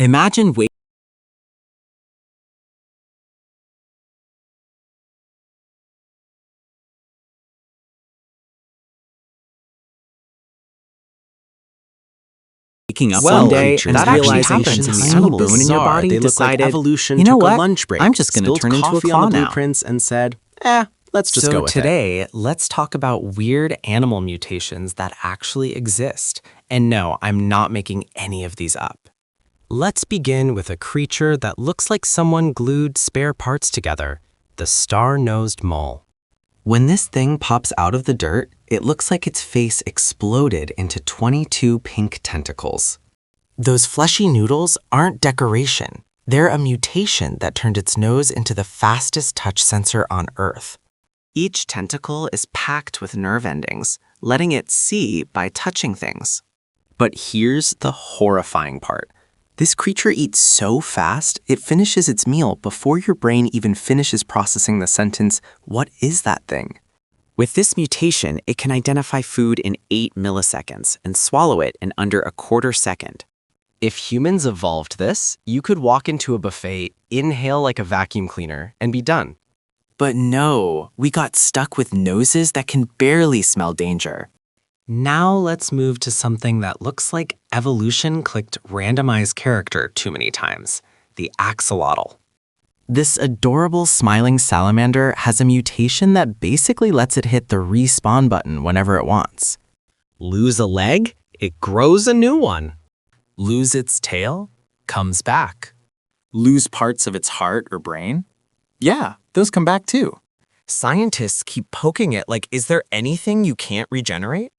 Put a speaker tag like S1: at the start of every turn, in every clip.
S1: Imagine waking up one day and
S2: that actually
S1: realizing
S2: happens in the
S1: some
S2: animal
S1: bone in your body
S2: They look like
S1: decided,
S2: evolution
S1: you know
S2: took
S1: what?
S2: a lunch break.
S1: I'm just going to
S2: spilled
S1: turn into a
S2: coffee
S1: claw
S2: on the
S1: now.
S2: blueprints and said, let's just go with it.
S3: So today, let's talk about weird animal mutations that actually exist. And no, I'm not making any of these up. Let's begin with a creature that looks like someone glued spare parts together, the star-nosed mole. When this thing pops out of the dirt, it looks like its face exploded into 22 pink tentacles. Those fleshy noodles aren't decoration. They're a mutation that turned its nose into the fastest touch sensor on Earth. Each tentacle is packed with nerve endings, letting it see by touching things. But here's the horrifying part. This creature eats so fast, it finishes its meal before your brain even finishes processing the sentence, "What is that thing?" With this mutation, it can identify food in 8 milliseconds and swallow it in under a quarter second. If humans evolved this, you could walk into a buffet, inhale like a vacuum cleaner, and be done. But no, we got stuck with noses that can barely smell danger. Now let's move to something that looks like evolution clicked randomized character too many times, the axolotl. This adorable smiling salamander has a mutation that basically lets it hit the respawn button whenever it wants. Lose a leg, it grows a new one. Lose its tail, comes back.
S4: Lose parts of its heart or brain? Yeah, those come back too.
S3: Scientists keep poking it like, is there anything you can't regenerate?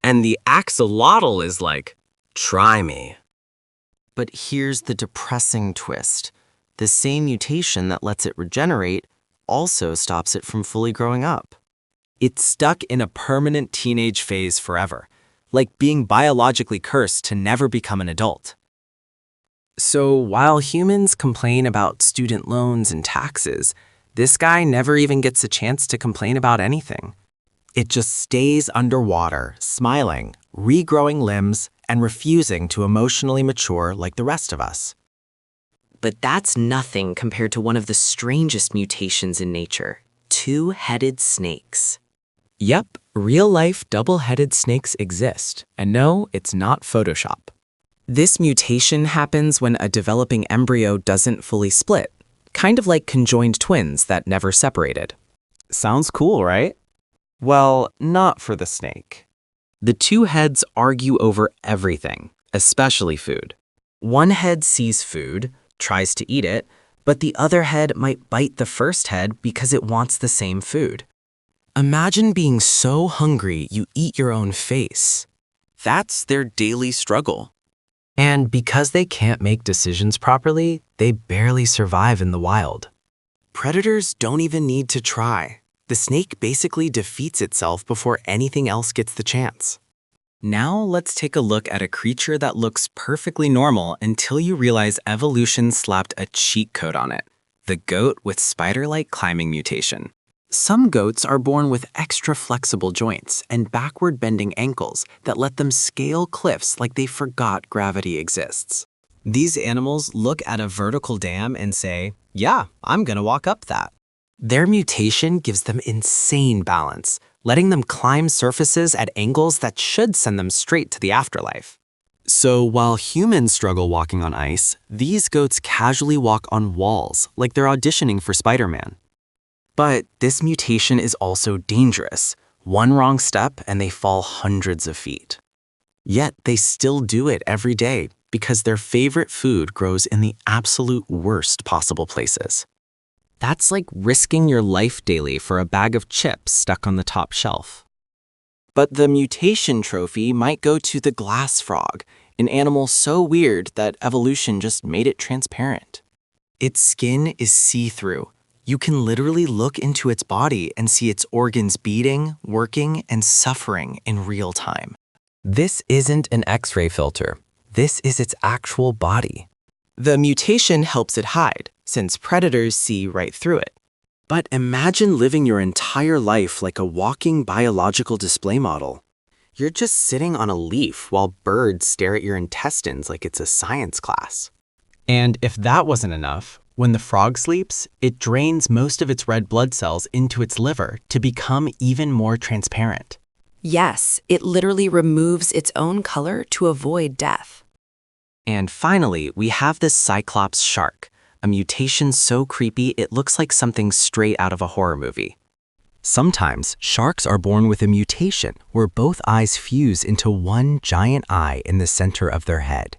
S3: And the axolotl is like, try me. But here's the depressing twist. The same mutation that lets it regenerate also stops it from fully growing up. It's stuck in a permanent teenage phase forever, like being biologically cursed to never become an adult. So while humans complain about student loans and taxes, this guy never even gets a chance to complain about anything. It just stays underwater, smiling, regrowing limbs, and refusing to emotionally mature like the rest of us.
S5: But that's nothing compared to one of the strangest mutations in nature, two-headed snakes.
S3: Yep, real-life double-headed snakes exist, and no, it's not Photoshop. This mutation happens when a developing embryo doesn't fully split, kind of like conjoined twins that never separated. Sounds cool, right? Well, not for the snake. The two heads argue over everything, especially food. One head sees food, tries to eat it, but the other head might bite the first head because it wants the same food. Imagine being so hungry you eat your own face. That's their daily struggle. And because they can't make decisions properly, they barely survive in the wild. Predators don't even need to try. The snake basically defeats itself before anything else gets the chance. Now let's take a look at a creature that looks perfectly normal until you realize evolution slapped a cheat code on it, the goat with spider-like climbing mutation. Some goats are born with extra flexible joints and backward-bending ankles that let them scale cliffs like they forgot gravity exists. These animals look at a vertical dam and say, yeah, I'm gonna walk up that. Their mutation gives them insane balance, letting them climb surfaces at angles that should send them straight to the afterlife. So while humans struggle walking on ice, these goats casually walk on walls like they're auditioning for Spider-Man. But this mutation is also dangerous. One wrong step and they fall hundreds of feet. Yet they still do it every day because their favorite food grows in the absolute worst possible places. That's like risking your life daily for a bag of chips stuck on the top shelf. But the mutation trophy might go to the glass frog, an animal so weird that evolution just made it transparent. Its skin is see-through. You can literally look into its body and see its organs beating, working, and suffering in real time. This isn't an X-ray filter. This is its actual body. The mutation helps it hide, since predators see right through it. But imagine living your entire life like a walking biological display model. You're just sitting on a leaf while birds stare at your intestines like it's a science class. And if that wasn't enough, when the frog sleeps, it drains most of its red blood cells into its liver to become even more transparent.
S1: Yes, it literally removes its own color to avoid death.
S5: And finally, we have this Cyclops shark, a mutation so creepy it looks like something straight out of a horror movie.
S2: Sometimes, sharks are born with a mutation where both eyes fuse into one giant eye in the center of their head.